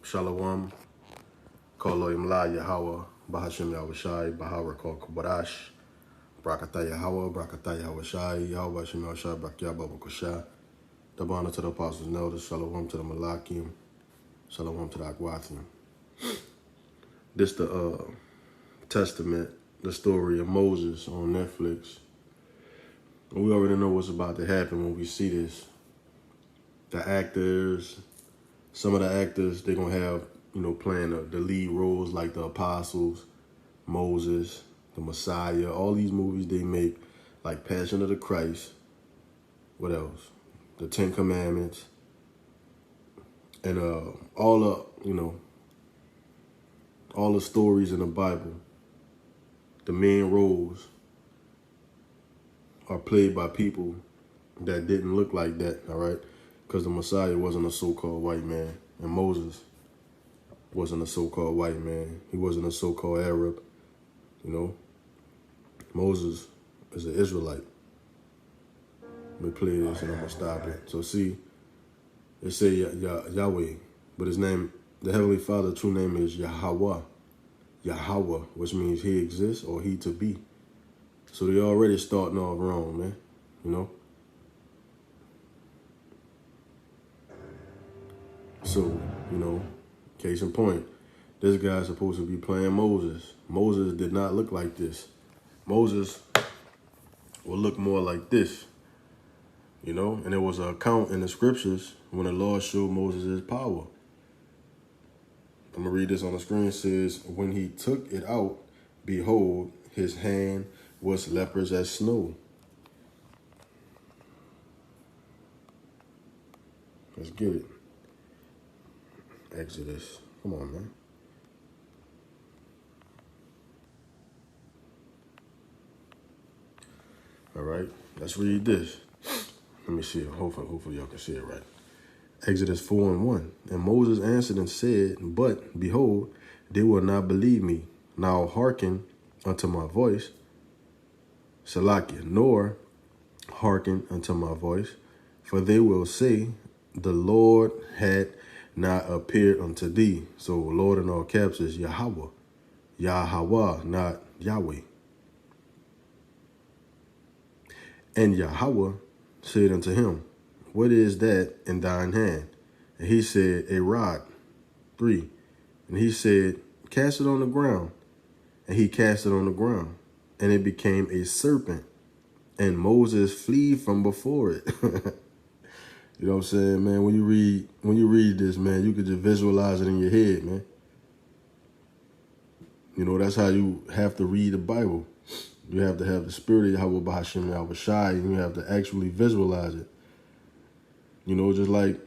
Shalom, Koloim La Yahweh, Bahashim Yahushai, Bahara Kol Kubarash, Brakata Yahweh, Brakata Yahushai, Yahweh Hashem Yahushai, Brakia Baba Kusha, double honor to the apostles and elders, Shalom to the Malakim, Shalom to the Akwathium. This the Testament, the story of Moses on Netflix. And we already know what's about to happen when we see this. The actors, some of the actors, they're going to have, playing the lead roles like the apostles, Moses, the Messiah, all these movies they make, like Passion of the Christ. What else? The Ten Commandments. And all the stories in the Bible, the main roles are played by people that didn't look like that, all right? Because the Messiah wasn't a so-called white man, and Moses wasn't a so-called white man. He wasn't a so-called Arab, Moses is an Israelite. Let me play this and I'm going to stop it. So see, they say Yahweh, but his name, the Heavenly Father, true name is Yahweh. Yahweh, which means he exists or he to be. So they already starting off wrong, man, So, case in point, this guy's supposed to be playing Moses. Moses did not look like this. Moses will look more like this, and there was an account in the scriptures when the Lord showed Moses his power. I'm going to read this on the screen. It says, when he took it out, behold, his hand was leprous as snow. Let's get it. Exodus. Come on, man. All right, let's read this. Let me see it. Hopefully y'all can see it right. Exodus 4:1. And Moses answered and said, but behold, they will not believe me. Now hearken unto my voice, Salakia, nor hearken unto my voice, for they will say, the Lord had not appeared unto thee. So Lord in all caps is Yahweh. Yahweh, not Yahweh. And Yahweh said unto him, what is that in thine hand? And he said, a rod. 3. And he said, cast it on the ground. And he cast it on the ground, and it became a serpent. And Moses flee from before it. You know what I'm saying, man? When you read this, man, you could just visualize it in your head, man. That's how you have to read the Bible. You have to have the spirit of Yahweh Bahashim Yahushai, and you have to actually visualize it. Just like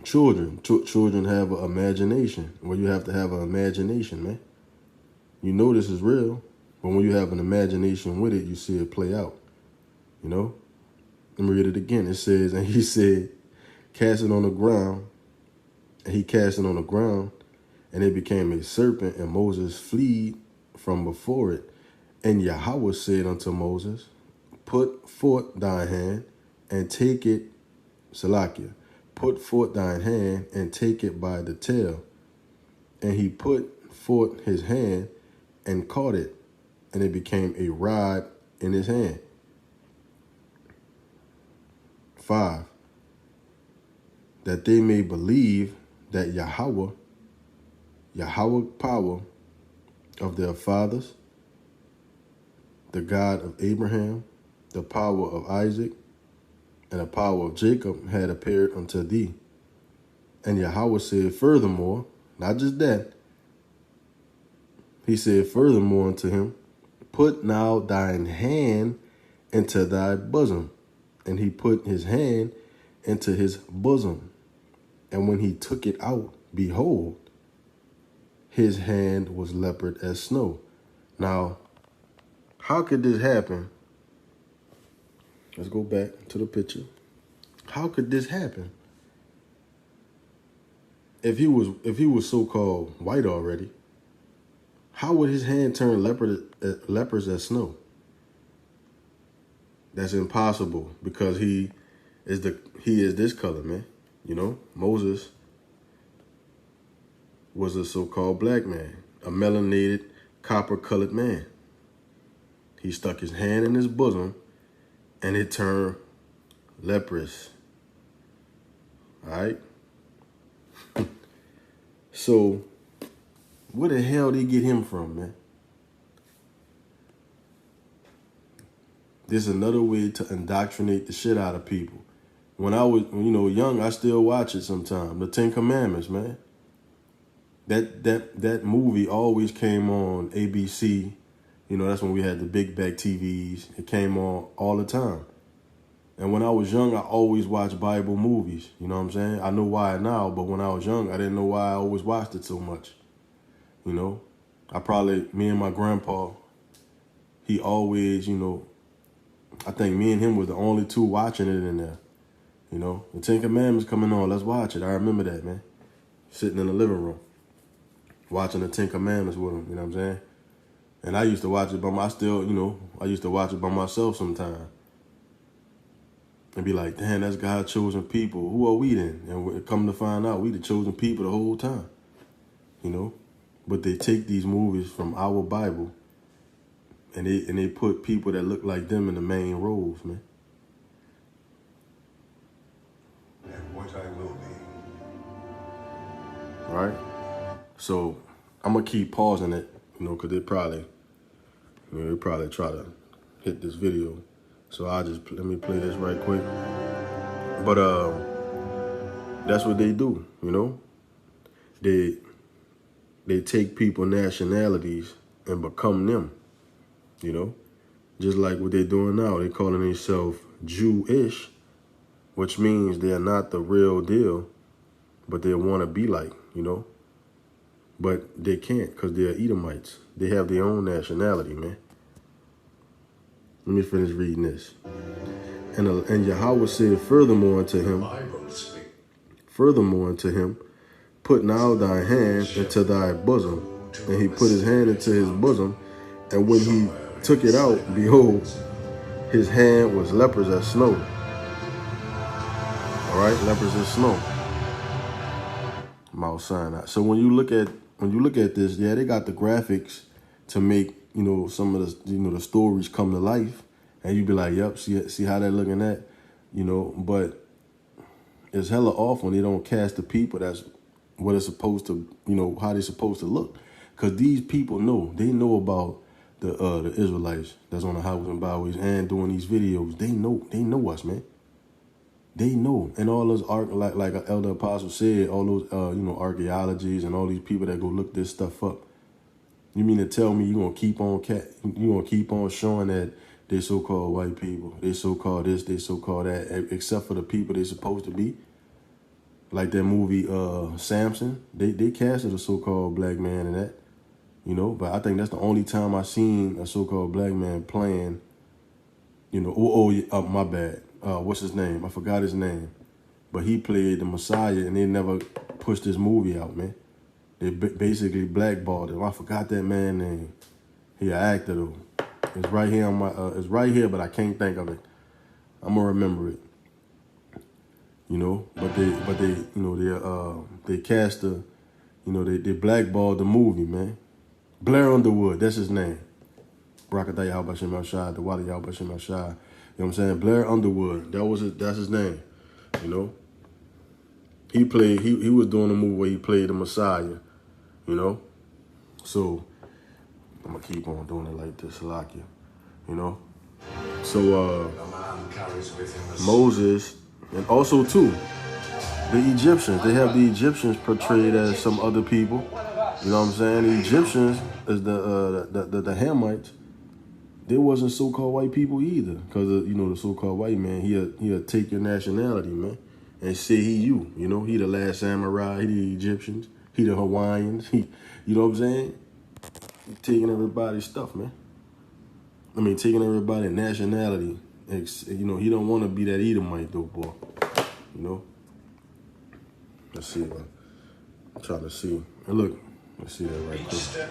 children. Children have an imagination. Well, you have to have an imagination, man. This is real, but when you have an imagination with it, you see it play out. Let me read it again. It says, and he said, cast it on the ground. And he cast it on the ground, and it became a serpent, and Moses fled from before it. And Yahweh said unto Moses, put forth thine hand and take it, Salakia, put forth thine hand and take it by the tail. And he put forth his hand and caught it, and it became a rod in his hand. 5, that they may believe that Yahweh power of their fathers, the God of Abraham, the power of Isaac, and the power of Jacob had appeared unto thee. And Yahweh said furthermore, not just that, he said furthermore unto him, put now thine hand into thy bosom. And he put his hand into his bosom. And when he took it out, behold, his hand was leopard as snow. Now, how could this happen? Let's go back to the picture. How could this happen? If he was so-called white already, how would his hand turn leopards as snow? That's impossible, because he is this color, man. Moses was a so-called black man, a melanated, copper-colored man. He stuck his hand in his bosom and it turned leprous. All right? So, where the hell did they get him from, man? This is another way to indoctrinate the shit out of people. When I was, young, I still watch it sometimes. The Ten Commandments, man. That movie always came on ABC. That's when we had the big back TVs. It came on all the time. And when I was young, I always watched Bible movies. You know what I'm saying? I know why now, but when I was young, I didn't know why I always watched it so much. Me and my grandpa, he always, I think me and him was the only two watching it in there. The Ten Commandments coming on, let's watch it. I remember that, man. Sitting in the living room, watching the Ten Commandments with him, you know what I'm saying? And I used to watch it I used to watch it by myself sometimes. And be like, damn, that's God's chosen people. Who are we then? And we come to find out, we the chosen people the whole time. But they take these movies from our Bible and they put people that look like them in the main roles, man. And what I will be. Right? So I'm gonna keep pausing it, because they probably try to hit this video. So let me play this right quick. But that's what they do, They take people nationalities and become them, Just like what they're doing now. They're calling themselves Jewish, which means they're not the real deal, but they want to be like, But they can't because they're Edomites. They have their own nationality, man. Let me finish reading this. And Yahweh said furthermore unto him, put now thy hand into thy bosom. And he put his hand into his bosom, and when he took it out, behold, his hand was leprous as snow. All right, leprous as snow. Mount Sinai. So when you look at this, yeah, they got the graphics to make some of the the stories come to life, and you be like, yep, see how they're looking at, but it's hella off when they don't cast the people that's what it's supposed to, how they're supposed to look, because these people they know about the Israelites that's on the highways and byways and doing these videos. They know us, man. They know, and all those like Elder Apostle said, all those archaeologies and all these people that go look this stuff up. You mean to tell me you gonna keep on showing that they so-called white people, they so-called this, they so-called that, except for the people they supposed to be? Like that movie Samson, they casted a so-called black man in that, But I think that's the only time I seen a so-called black man playing. My bad. What's his name? I forgot his name, but he played the Messiah, and they never pushed this movie out, man. They basically blackballed him. I forgot that man's name. He an actor though. It's right here on my. It's right here, but I can't think of it. I'm gonna remember it. They cast the, they blackballed the movie, man. Blair Underwood, that's his name. Barakatah Yahweh Shem El-Shai, the Wadi Yahweh Shem El-Shai. You know what I'm saying? Blair Underwood, that's his name. He was doing a movie where he played the Messiah. So I'm gonna keep on doing it like this, Salakia. So Moses, and also too, the Egyptians, they have the Egyptians portrayed as some other people. You know what I'm saying? The Egyptians is the Hamites. They wasn't so-called white people either, because the so-called white man, he'll take your nationality, man, and say he you. He the last samurai, he the Egyptians, he the Hawaiians, you know what I'm saying? He taking everybody's stuff, man. I mean, taking everybody's nationality. He don't want to be that Edomite though, boy. Let's see. I'm trying to see. And look, let's see that right quick.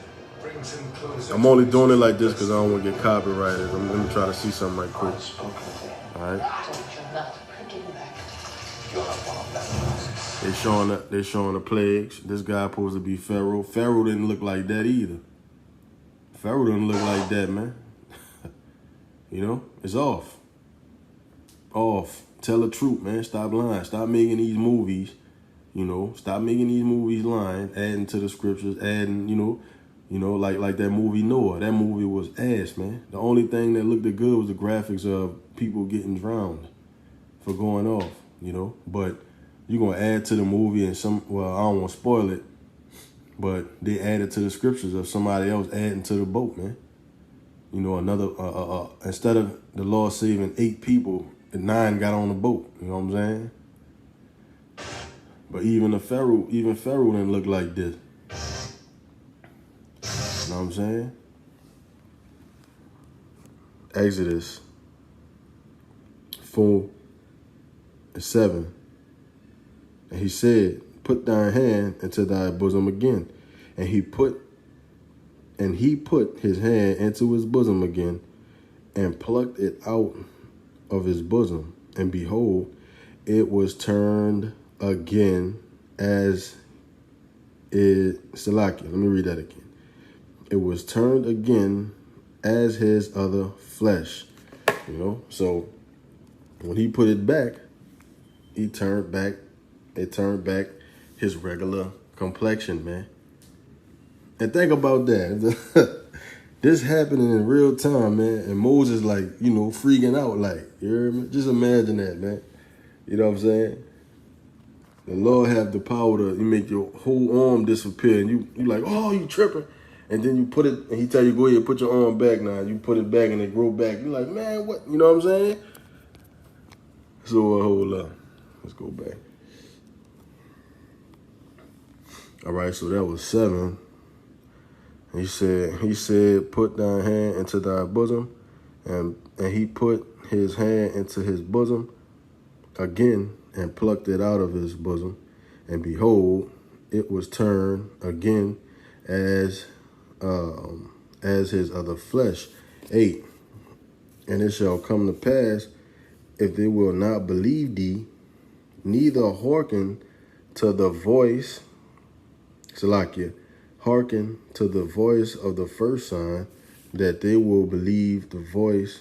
I'm only doing it like this because I don't want to get copyrighted. Let me try to see something right quick. All right. They showing the plagues. This guy supposed to be Pharaoh. Pharaoh didn't look like that either. Pharaoh didn't look like that, man. You know, it's off. Off. Tell the truth, man. Stop lying. Stop making these movies. You know, stop making these movies lying, adding to the scriptures, adding, like that movie Noah. That movie was ass, man. The only thing that looked good was the graphics of people getting drowned for going off, But you're going to add to the movie and I don't want to spoil it, but they added to the scriptures of somebody else adding to the boat, man. Instead of the Lord saving 8 people, 9 got on the boat. You know what I'm saying? But even Pharaoh didn't look like this. You know what I'm saying? Exodus 4:7. And he said, put thine hand into thy bosom again. And he put his hand into his bosom again and plucked it out of his bosom. And behold, it was turned again as it, Salakia, let me read that again. It was turned again as his other flesh. So when he put it back, it turned back his regular complexion, man. And think about that. This happening in real time, man. And Moses, freaking out, you hear me? Just imagine that, man. You know what I'm saying? The Lord have the power to make your whole arm disappear. And you like, oh, you tripping. And then you put it, and he tell you, go ahead, put your arm back now. You put it back and it grow back. You're like, man, what? You know what I'm saying? So hold up. Let's go back. All right, so that was 7. He said, put thy hand into thy bosom, and he put his hand into his bosom again and plucked it out of his bosom, and behold, it was turned again as his other flesh. 8. And it shall come to pass, if they will not believe thee, neither hearken to the voice, Salakia, hearken to the voice of the first sign, that they will believe the voice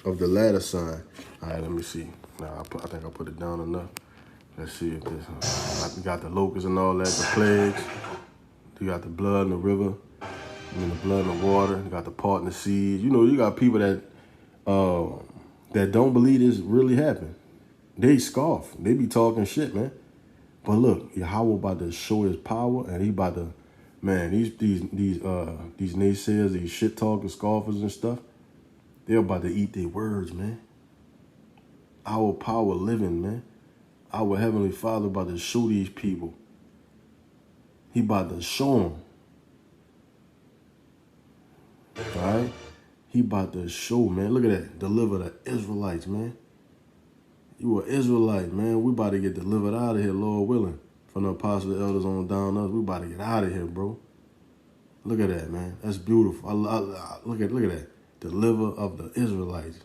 of the latter sign. All right, let me see. Nah, I think I put it down enough. Let's see if this. We got the locusts and all that, the plagues. You got the blood in the river. The blood in the water. You got the part in the seas. You got people that don't believe this really happened. They scoff. They be talking shit, man. But look, Yahweh about to show his power, and he about to, man, these naysayers, these shit talkers, scoffers and stuff, they're about to eat their words, man. Our power living, man. Our Heavenly Father about to show these people. He about to show them. All right? He about to show, man. Look at that. Deliver the Israelites, man. You an Israelite, man. We about to get delivered out of here, Lord willing. From the apostles, the elders on down us. We about to get out of here, bro. Look at that, man. That's beautiful. Look at that. Deliver of the Israelites.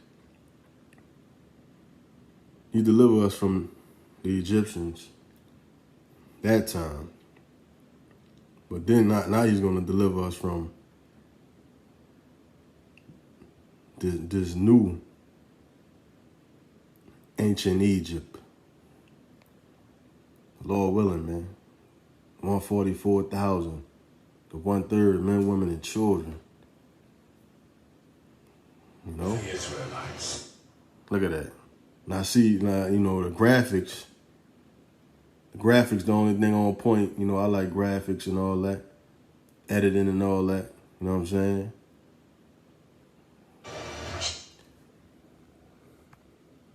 He delivered us from the Egyptians that time. But then now he's going to deliver us from this new ancient Egypt. Lord willing, man. 144,000. The 1/3 men, women, and children. The Israelites. Look at that. Now see, the graphics. The graphics, the only thing on point. I like graphics and all that. Editing and all that. You know what I'm saying?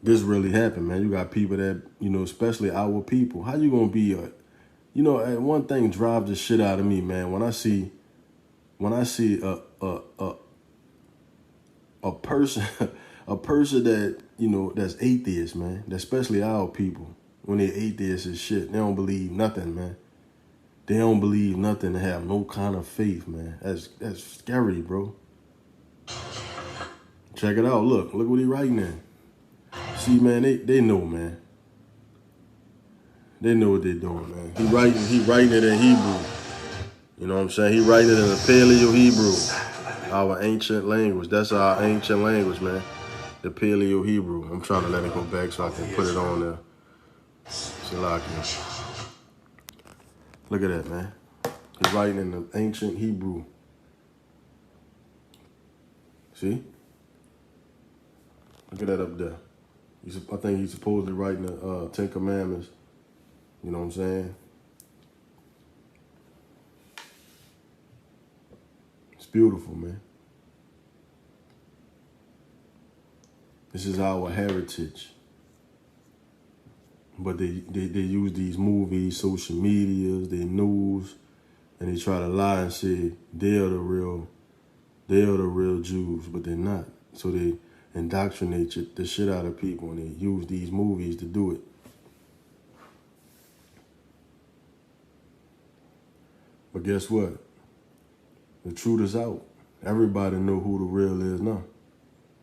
This really happened, man. You got people that, especially our people. How you gonna be one thing drives the shit out of me, man. When I see a person a person that, that's atheist, man, especially our people, when they're atheists and shit, they don't believe nothing, man. They don't believe nothing and have no kind of faith, man. That's scary, bro. Check it out. Look what he writing there. See, man, they know, man. They know what they're doing, man. He writing it in Hebrew. You know what I'm saying? He writing it in the Paleo Hebrew, our ancient language. That's our ancient language, man. The Paleo Hebrew. I'm trying to let it go back so I can put it on there. Shalakia. Look at that, man. He's writing in the ancient Hebrew. See? Look at that up there. I think he's supposedly writing the 10 Commandments. You know what I'm saying? It's beautiful, man. This is our heritage. But they use these movies, social medias, their news, and they try to lie and say they're the real Jews, but they're not. So they indoctrinate the shit out of people, and they use these movies to do it. But guess what? The truth is out. Everybody know who the real is now.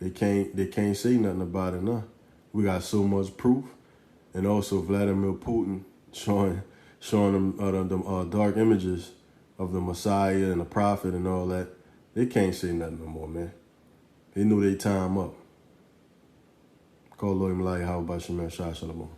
They can't say nothing about it now. We got so much proof. And also Vladimir Putin showing them dark images of the Messiah and the prophet and all that. They can't say nothing no more, man. They knew their time up. Call Lord Malai, how about Shemer Shah Shalom.